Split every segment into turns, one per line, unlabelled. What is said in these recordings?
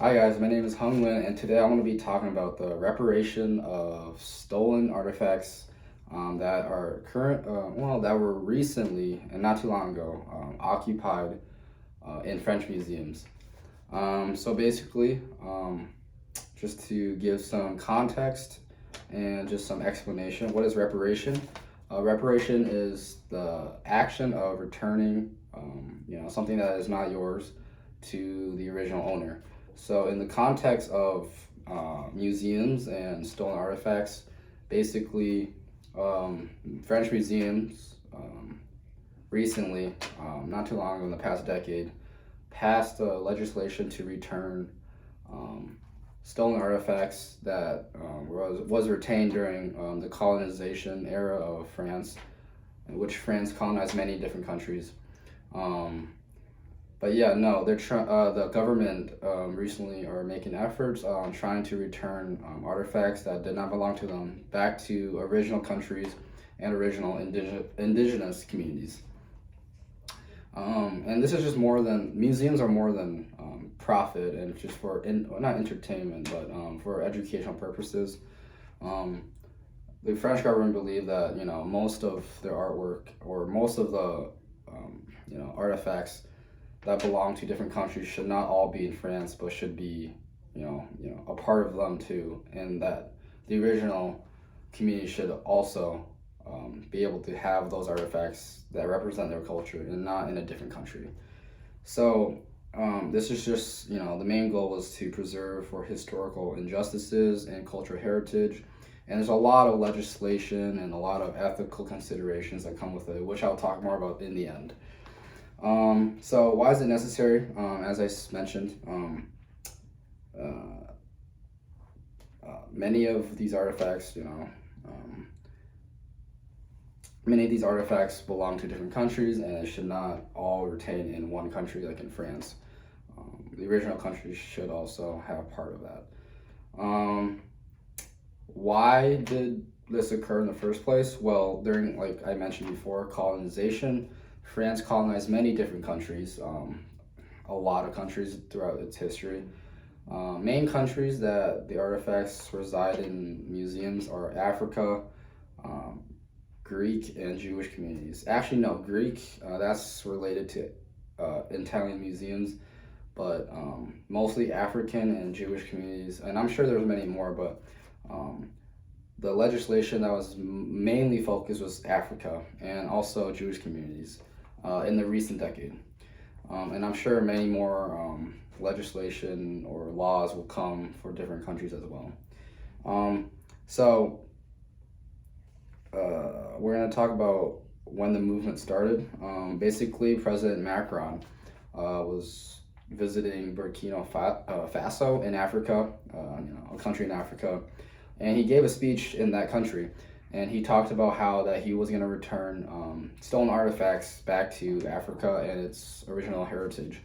Hi guys, my name is Hung Nguyen, and today I'm going to be talking about the reparation of stolen artifacts that are that were recently and not too long ago occupied in French museums. So basically, just to give some context and just some explanation, what is reparation? Reparation is the action of returning, something that is not yours to the original owner. So, in the context of museums and stolen artifacts, basically, French museums recently, not too long ago in the past decade, passed legislation to return um, stolen artifacts that was retained during the colonization era of France, in which France colonized many different countries. Um, but yeah, no, the government recently are making efforts on trying to return artifacts that did not belong to them back to original countries and original indigenous communities. And this is just more than museums are more than profit and just not entertainment, but for educational purposes. Um, the French government believe that most of their artwork or most of the artifacts that belong to different countries should not all be in France, but should be, a part of them too, and that the original community should also be able to have those artifacts that represent their culture and not in a different country. So this is just, the main goal was to preserve for historical injustices and cultural heritage. And there's a lot of legislation and a lot of ethical considerations that come with it, which I'll talk more about in the end. So why is it necessary? As I mentioned, uh, many of these artifacts, many of these artifacts belong to different countries, and it should not all retain in one country, like in France. The original country should also have part of that. Um, why did this occur in the first place? Well, during, like I mentioned before, colonization, France colonized many different countries, a lot of countries throughout its history. Main countries that the artifacts reside in museums are Africa, um, Greek, and Jewish communities. Actually, no, Greek, that's related to Italian museums, but mostly African and Jewish communities. And I'm sure there's many more, but um, the legislation that was mainly focused was Africa and also Jewish communities in the recent decade. And I'm sure many more legislation or laws will come for different countries as well. Um, so we're going to talk about when the movement started. Basically, President Macron was visiting Faso in Africa, a country in Africa, and he gave a speech in that country. And he talked about how that he was going to return stolen artifacts back to Africa and its original heritage.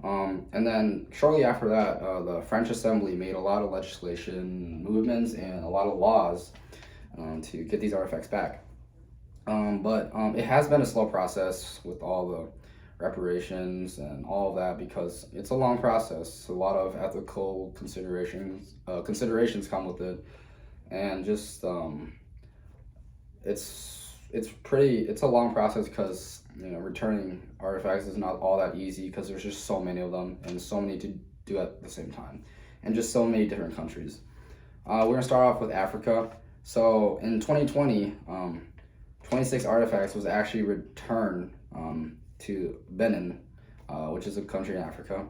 And then shortly after that, the French Assembly made a lot of legislation movements and a lot of laws to get these artifacts back. But it has been a slow process with all the reparations and all of that because it's a long process. A lot of ethical considerations come with it, and just it's a long process because returning artifacts is not all that easy because there's just so many of them and so many to do at the same time, and just so many different countries. We're gonna start off with Africa. So in 2020, 26 artifacts was actually returned to Benin, which is a country in Africa.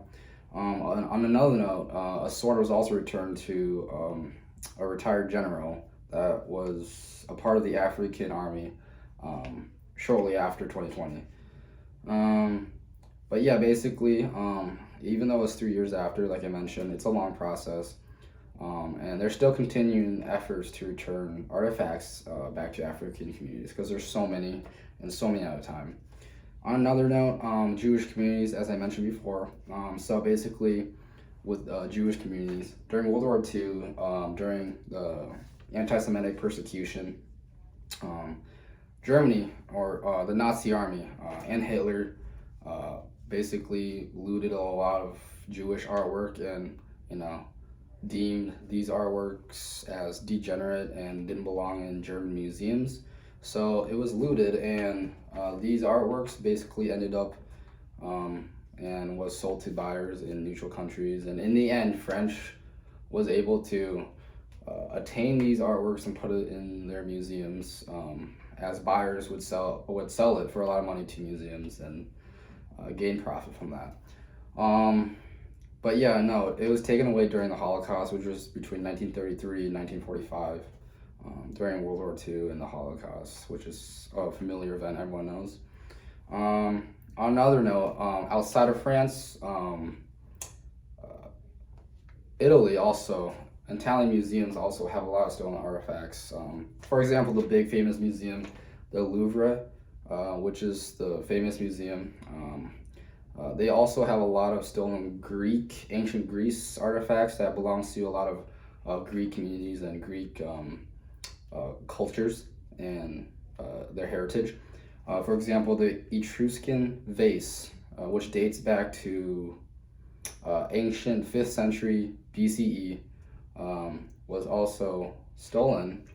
On another note, a sword was also returned to a retired general that was a part of the African army shortly after 2020. But yeah, basically, even though it's 3 years after, like I mentioned, it's a long process. And they're still continuing efforts to return artifacts back to African communities because there's so many and so many at a time. On another note, Jewish communities, as I mentioned before, so basically with Jewish communities during World War II, during the anti-Semitic persecution, Germany or the Nazi army and Hitler basically looted a lot of Jewish artwork and, you know, deemed these artworks as degenerate and didn't belong in German museums. So it was looted, and these artworks basically ended up and was sold to buyers in neutral countries. And in the end, French was able to attain these artworks and put it in their museums, as buyers would sell it for a lot of money to museums and gain profit from that. But yeah, no, it was taken away during the Holocaust, which was between 1933 and 1945, during World War II and the Holocaust, which is a familiar event everyone knows. On another note, outside of France, Italy also, Italian museums also have a lot of stolen artifacts. For example, the big famous museum, the Louvre, which is the famous museum. They also have a lot of stolen ancient Greece artifacts that belongs to a lot of Greek communities and Greek cultures and their heritage. For example, the Etruscan vase, which dates back to ancient 5th century BCE, was also stolen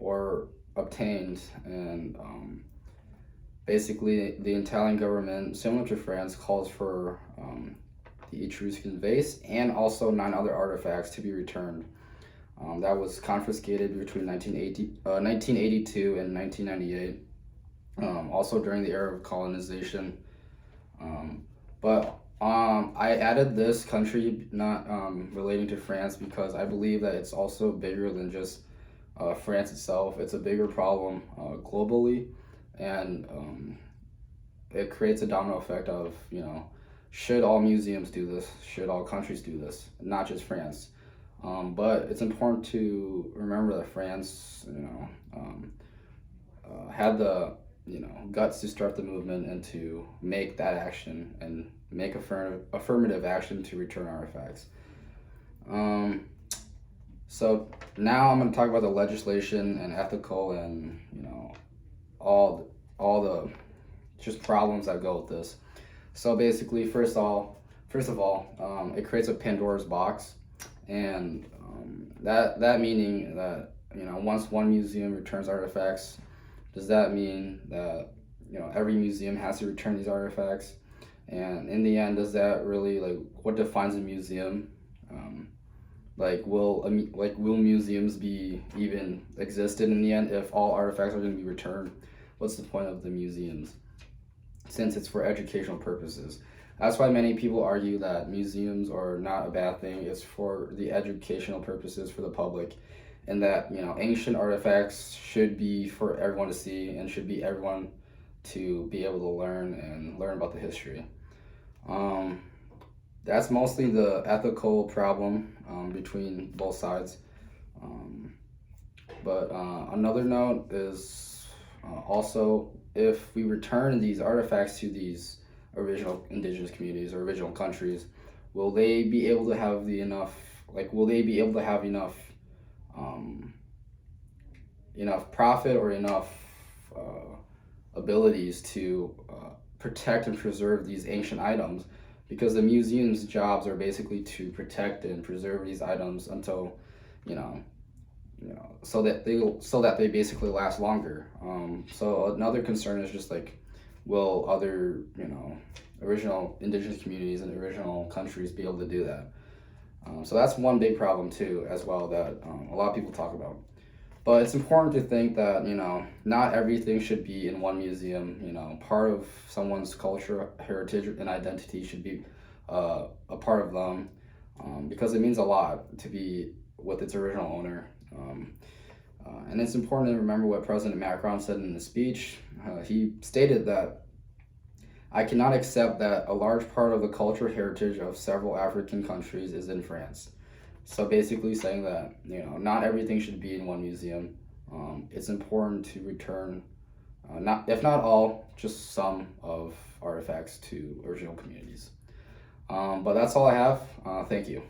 or obtained, and basically the Italian government, similar to France, calls for the Etruscan vase and also 9 other artifacts to be returned. That was confiscated between 1982 and 1998, also during the era of colonization. But I added this country not relating to France because I believe that it's also bigger than just France itself. It's a bigger problem globally, and it creates a domino effect of, should all museums do this? Should all countries do this? Not just France. But it's important to remember that France, had the guts to start the movement and to make that action and make affirmative action to return artifacts. So now I'm going to talk about the legislation and ethical and all the just problems that go with this. So basically, first of all, it creates a Pandora's box, and that meaning that once one museum returns artifacts, does that mean that every museum has to return these artifacts? And in the end, does that really, what defines a museum? Will museums be even existed in the end if all artifacts are going to be returned? What's the point of the museums, since it's for educational purposes? That's why many people argue that museums are not a bad thing. It's for the educational purposes for the public, and that ancient artifacts should be for everyone to see and should be everyone to be able to learn about the history. That's mostly the ethical problem between both sides. But another note is also, if we return these artifacts to these original indigenous communities or original countries, will they be able to have enough profit or enough abilities to protect and preserve these ancient items? Because the museum's jobs are basically to protect and preserve these items until so that they basically last longer. So another concern is just will other original indigenous communities and original countries be able to do that? So that's one big problem too, as well, that a lot of people talk about. But it's important to think that not everything should be in one museum. Part of someone's culture, heritage, and identity should be a part of them, because it means a lot to be with its original owner. And it's important to remember what President Macron said in his speech. He stated that, "I cannot accept that a large part of the cultural heritage of several African countries is in France." So basically saying that, not everything should be in one museum. It's important to return, if not all, just some of artifacts to original communities. But that's all I have. Thank you.